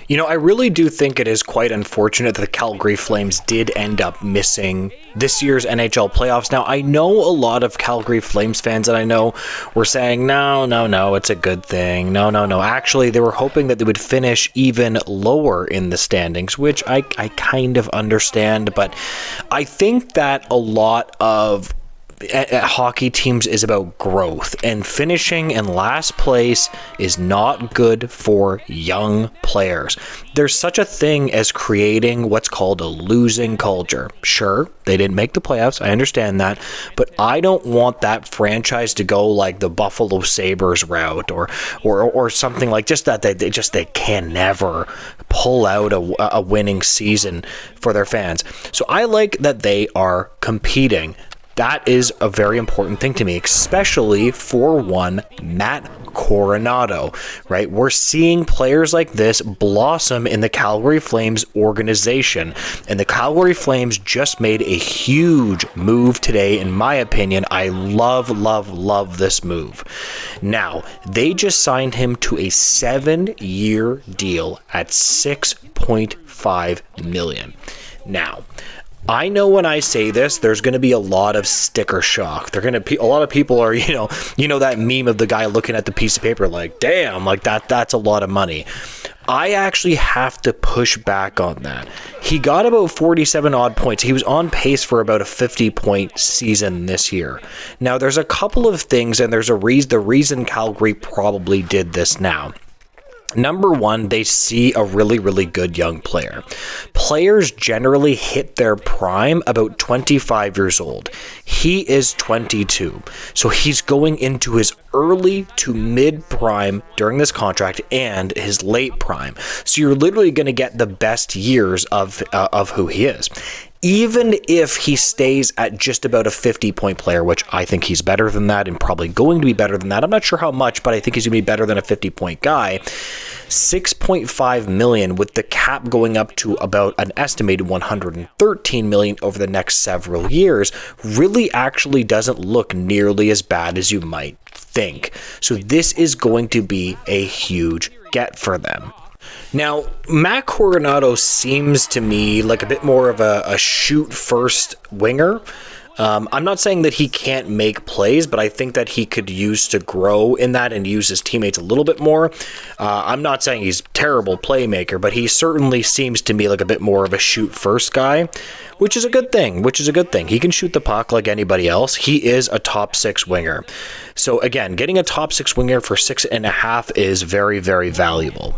I really do think it is quite unfortunate that the Calgary Flames did end up missing this year's NHL playoffs. Now, I know a lot of Calgary Flames fans, and I know were saying, no, it's a good thing. No. Actually, they were hoping that they would finish even lower in the standings, which I kind of understand. But I think that a lot of hockey teams is about growth, and finishing in last place is not good for young players. There's such a thing as creating what's called a losing culture. Sure, they didn't make the playoffs, I understand that, but I don't want that franchise to go like the Buffalo Sabres route or something like just that they can never pull out a winning season for their fans. So I like that they are competing. That is a very important thing to me, especially for one Matt Coronato, right? We're seeing players like this blossom in the Calgary Flames organization, and the Calgary Flames just made a huge move today, in my opinion. I love this move. Now, they just signed him to a 7-year deal at $6.5 million. Now, I know when I say this, there's going to be a lot of sticker shock. A lot of people are, that meme of the guy looking at the piece of paper like, damn, like that's a lot of money. I actually have to push back on that. He got about 47 odd points. He was on pace for about a 50-point season this year. Now, there's a couple of things, and there's the reason Calgary probably did this now. Number one, they see a really good young player. Players generally hit their prime about 25 years old. He is 22, so he's going into his early to mid prime during this contract and his late prime. So you're literally going to get the best years of who he is. Even if he stays at just about a 50-point player, which I think he's better than that and probably going to be better than that. I'm not sure how much, but I think he's going to be better than a 50-point guy. $6.5 million, with the cap going up to about an estimated $113 million over the next several years, really actually doesn't look nearly as bad as you might think. So this is going to be a huge get for them. Now, Matt Coronato seems to me like a bit more of a shoot-first winger. I'm not saying that he can't make plays, but I think that he could use to grow in that and use his teammates a little bit more. I'm not saying he's a terrible playmaker, but he certainly seems to me like a bit more of a shoot-first guy, which is a good thing. He can shoot the puck like anybody else. He is a top 6 winger. So again, getting a top 6 winger for 6.5 is very, very valuable.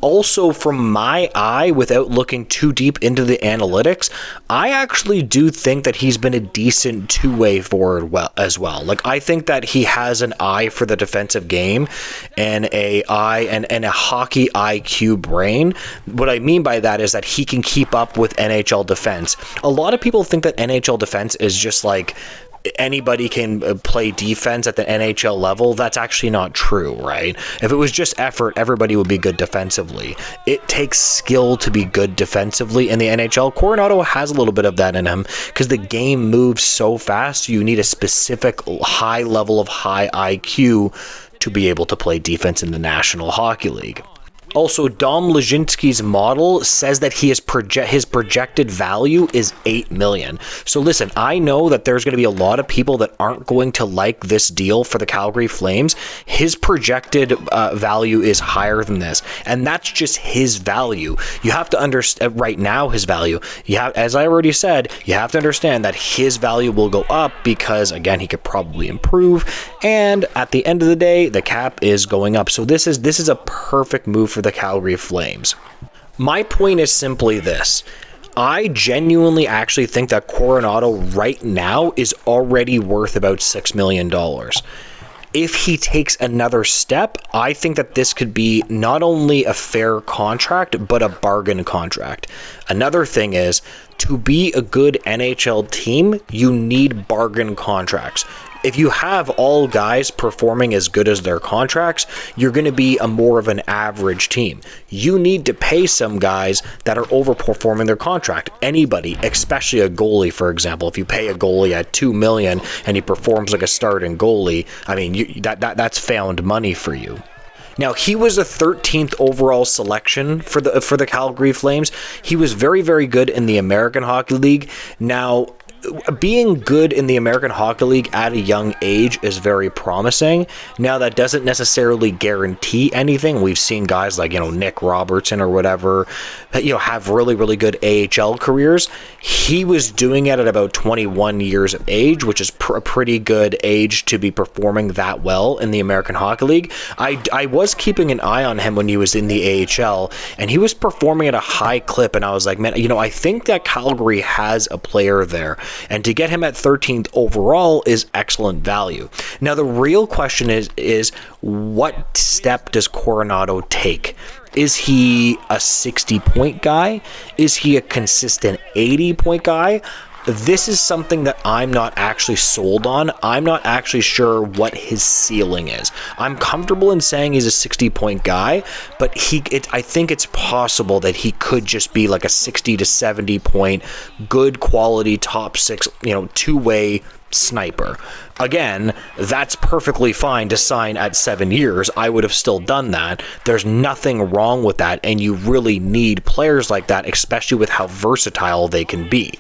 Also, from my eye, without looking too deep into the analytics, I actually do think that he's been a decent two-way forward as well. Like, I think that he has an eye for the defensive game and a hockey IQ brain. What I mean by that is that he can keep up with NHL defense. A lot of people think that NHL defense is just like anybody can play defense at the NHL level. That's actually not true, right? If it was just effort, everybody would be good defensively. It takes skill to be good defensively in the NHL. Coronato has a little bit of that in him because the game moves so fast. You need a specific high level of high IQ to be able to play defense in the National Hockey League. Also, Dom Lejinski's model says that his projected value is $8 million. So listen, I know that there's going to be a lot of people that aren't going to like this deal for the Calgary Flames. His projected value is higher than this, and that's just his value. You have to understand right now his value. As I already said, you have to understand that his value will go up because, again, he could probably improve, and at the end of the day, the cap is going up. So this is a perfect move for the Calgary Flames. My point is simply this. I genuinely actually think that Coronato right now is already worth about $6 million. If he takes another step, I think that this could be not only a fair contract, but a bargain contract. Another thing is, to be a good NHL team, you need bargain contracts. If you have all guys performing as good as their contracts, you're going to be more of an average team. You need to pay some guys that are overperforming their contract. Anybody, especially a goalie, for example. If you pay a goalie at $2 million and he performs like a starting goalie, I mean, that's found money for you. Now, he was a 13th overall selection for the Calgary Flames. He was very, very good in the American Hockey League. Now, being good in the American Hockey League at a young age is very promising. Now, that doesn't necessarily guarantee anything. We've seen guys like, Nick Robertson or whatever, have really, really good AHL careers. He was doing it at about 21 years of age, which is a pretty good age to be performing that well in the American Hockey League. I was keeping an eye on him when he was in the AHL, and he was performing at a high clip, and I was like, man, I think that Calgary has a player there. And to get him at 13th overall is excellent value. Now, the real question is what step does Coronato take? Is he a 60-point guy? Is he a consistent 80-point guy? This is something that I'm not actually sold on. I'm not actually sure what his ceiling is. I'm comfortable in saying he's a 60-point guy, but I think it's possible that he could just be like a 60 to 70-point, good quality, top six, two-way sniper. Again, that's perfectly fine to sign at 7 years. I would have still done that. There's nothing wrong with that, and you really need players like that, especially with how versatile they can be.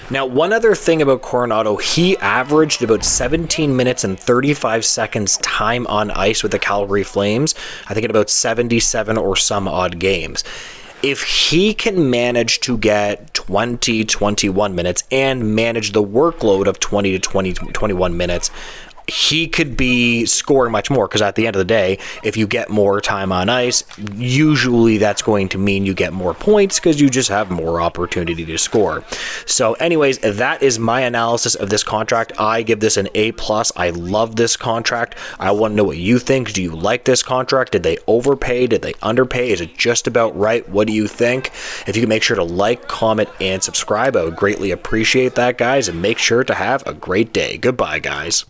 Now, one other thing about Coronato, he averaged about 17 minutes and 35 seconds time on ice with the Calgary Flames, I think in about 77 or some odd games. If he can manage to get 20, 21 minutes and manage the workload of 20 to 21 minutes, he could be scoring much more, because at the end of the day, if you get more time on ice, usually that's going to mean you get more points because you just have more opportunity to score. So anyways, that is my analysis of this contract. I give this an A+. I love this contract. I want to know what you think. Do you like this contract? Did they overpay? Did they underpay? Is it just about right? What do you think? If you can make sure to like, comment, and subscribe, I would greatly appreciate that, guys, and make sure to have a great day. Goodbye, guys.